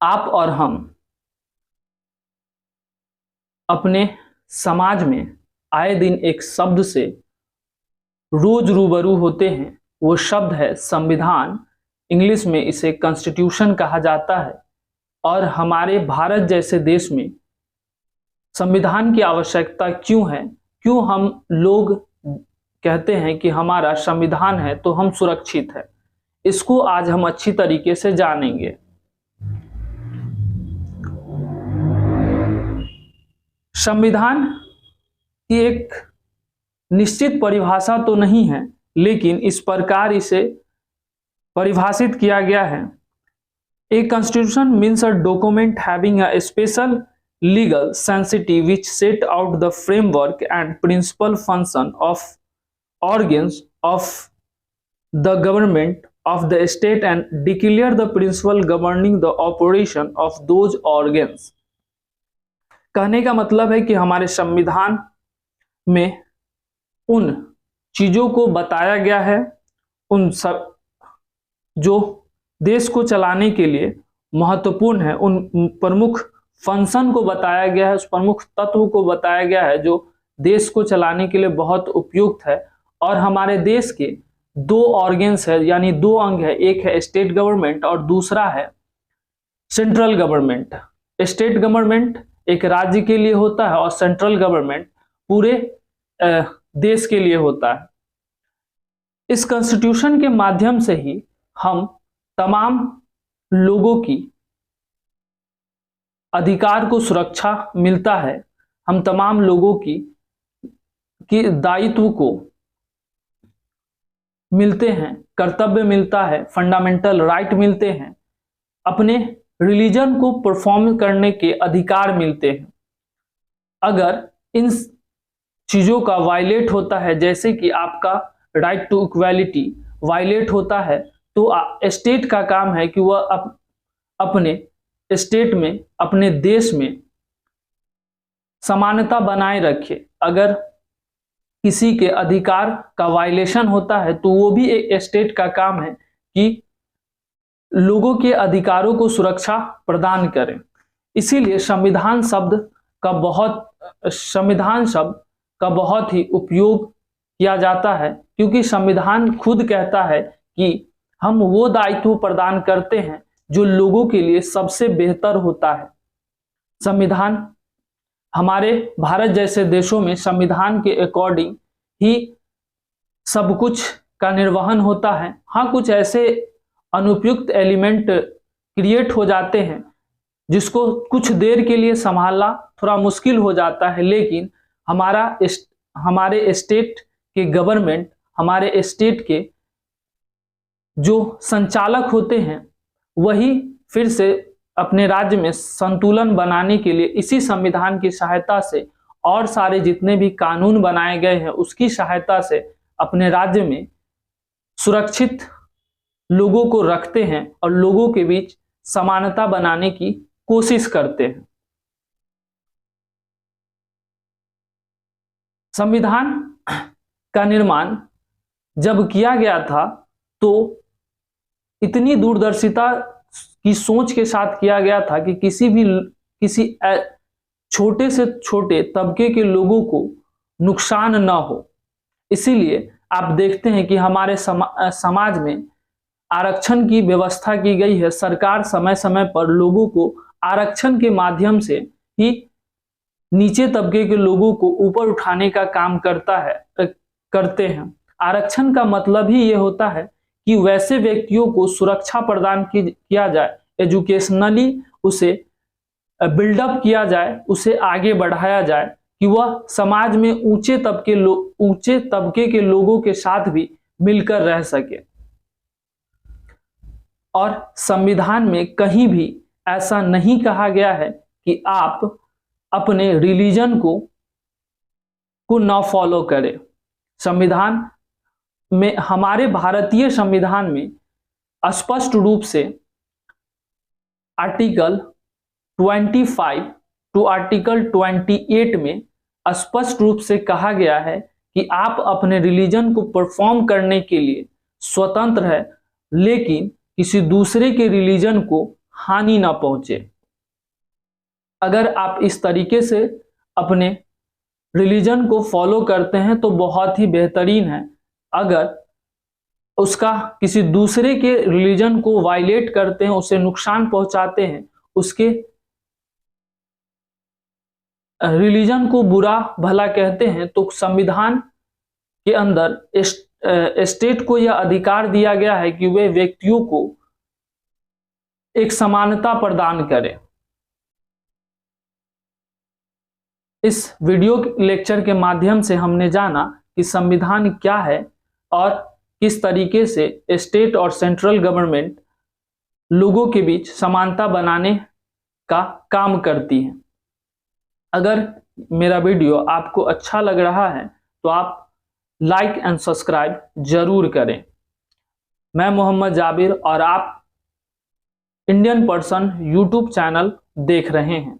आप और हम अपने समाज में आए दिन एक शब्द से रोज रूबरू होते हैं। वो शब्द है संविधान। इंग्लिश में इसे कॉन्स्टिट्यूशन कहा जाता है। और हमारे भारत जैसे देश में संविधान की आवश्यकता क्यों है, क्यों हम लोग कहते हैं कि हमारा संविधान है तो हम सुरक्षित है, इसको आज हम अच्छी तरीके से जानेंगे। संविधान की एक निश्चित परिभाषा तो नहीं है, लेकिन इस प्रकार इसे परिभाषित किया गया है। A constitution means a document having a special legal sanctity which set out the framework and principal function of organs of the government of the state and declare the principle governing the operation of those organs। कहने का मतलब है कि हमारे संविधान में उन चीजों को बताया गया है, उन सब जो देश को चलाने के लिए महत्वपूर्ण है, उन प्रमुख फंक्शन को बताया गया है, उस प्रमुख तत्व को बताया गया है जो देश को चलाने के लिए बहुत उपयुक्त है। और हमारे देश के दो ऑर्गेन्स है, यानी दो अंग है, एक है स्टेट गवर्नमेंट और दूसरा है सेंट्रल गवर्नमेंट। स्टेट गवर्नमेंट एक राज्य के लिए होता है और सेंट्रल गवर्नमेंट पूरे देश के लिए होता है। इस कॉन्स्टिट्यूशन के माध्यम से ही हम तमाम लोगों की अधिकार को सुरक्षा मिलता है, हम तमाम लोगों की दायित्व को मिलते हैं, कर्तव्य मिलता है, फंडामेंटल राइट मिलते हैं, अपने रिलीजन को परफॉर्म करने के अधिकार मिलते हैं। अगर इन चीजों का वायलेट होता है, जैसे कि आपका राइट टू इक्वालिटी वायलेट होता है, तो स्टेट का काम है कि वह अपने स्टेट में, अपने देश में समानता बनाए रखे। अगर किसी के अधिकार का वायलेशन होता है तो वो भी एक स्टेट का काम है कि लोगों के अधिकारों को सुरक्षा प्रदान करें। इसीलिए संविधान शब्द का बहुत ही उपयोग किया जाता है, क्योंकि संविधान खुद कहता है कि हम वो दायित्व प्रदान करते हैं जो लोगों के लिए सबसे बेहतर होता है। संविधान हमारे भारत जैसे देशों में संविधान के अकॉर्डिंग ही सब कुछ का निर्वहन होता है। हाँ, कुछ ऐसे अनुपयुक्त एलिमेंट क्रिएट हो जाते हैं जिसको कुछ देर के लिए संभालना थोड़ा मुश्किल हो जाता है, लेकिन हमारे स्टेट के गवर्नमेंट, हमारे स्टेट के जो संचालक होते हैं, वही फिर से अपने राज्य में संतुलन बनाने के लिए इसी संविधान की सहायता से और सारे जितने भी कानून बनाए गए हैं उसकी सहायता से अपने राज्य में सुरक्षित लोगों को रखते हैं और लोगों के बीच समानता बनाने की कोशिश करते हैं। संविधान का निर्माण जब किया गया था तो इतनी दूरदर्शिता की सोच के साथ किया गया था कि किसी छोटे से छोटे तबके के लोगों को नुकसान न हो। इसीलिए आप देखते हैं कि हमारे समाज में आरक्षण की व्यवस्था की गई है। सरकार समय समय पर लोगों को आरक्षण के माध्यम से ही नीचे तबके के लोगों को ऊपर उठाने का काम करते हैं। आरक्षण का मतलब ही ये होता है कि वैसे व्यक्तियों को सुरक्षा प्रदान किया जाए, एजुकेशनली उसे बिल्डअप किया जाए, उसे आगे बढ़ाया जाए कि वह समाज में ऊंचे तबके के लोगों के साथ भी मिलकर रह सके। और संविधान में कहीं भी ऐसा नहीं कहा गया है कि आप अपने रिलीजन को न फॉलो करें। संविधान में, हमारे भारतीय संविधान में स्पष्ट रूप से आर्टिकल 25 टू आर्टिकल 28 में स्पष्ट रूप से कहा गया है कि आप अपने रिलीजन को परफॉर्म करने के लिए स्वतंत्र है, लेकिन किसी दूसरे के रिलीजन को हानि ना पहुंचे। अगर आप इस तरीके से अपने रिलीजन को फॉलो करते हैं तो बहुत ही बेहतरीन है। अगर उसका किसी दूसरे के रिलीजन को वायलेट करते हैं, उसे नुकसान पहुंचाते हैं, उसके रिलीजन को बुरा भला कहते हैं, तो संविधान के अंदर स्टेट को यह अधिकार दिया गया है कि वे व्यक्तियों को एक समानता प्रदान करें। इस वीडियो लेक्चर के माध्यम से हमने जाना कि संविधान क्या है और किस तरीके से स्टेट और सेंट्रल गवर्नमेंट लोगों के बीच समानता बनाने का काम करती है। अगर मेरा वीडियो आपको अच्छा लग रहा है तो आप लाइक एंड सब्सक्राइब जरूर करें। मैं मोहम्मद जाबिर और आप इंडियन पर्सन यूट्यूब चैनल देख रहे हैं।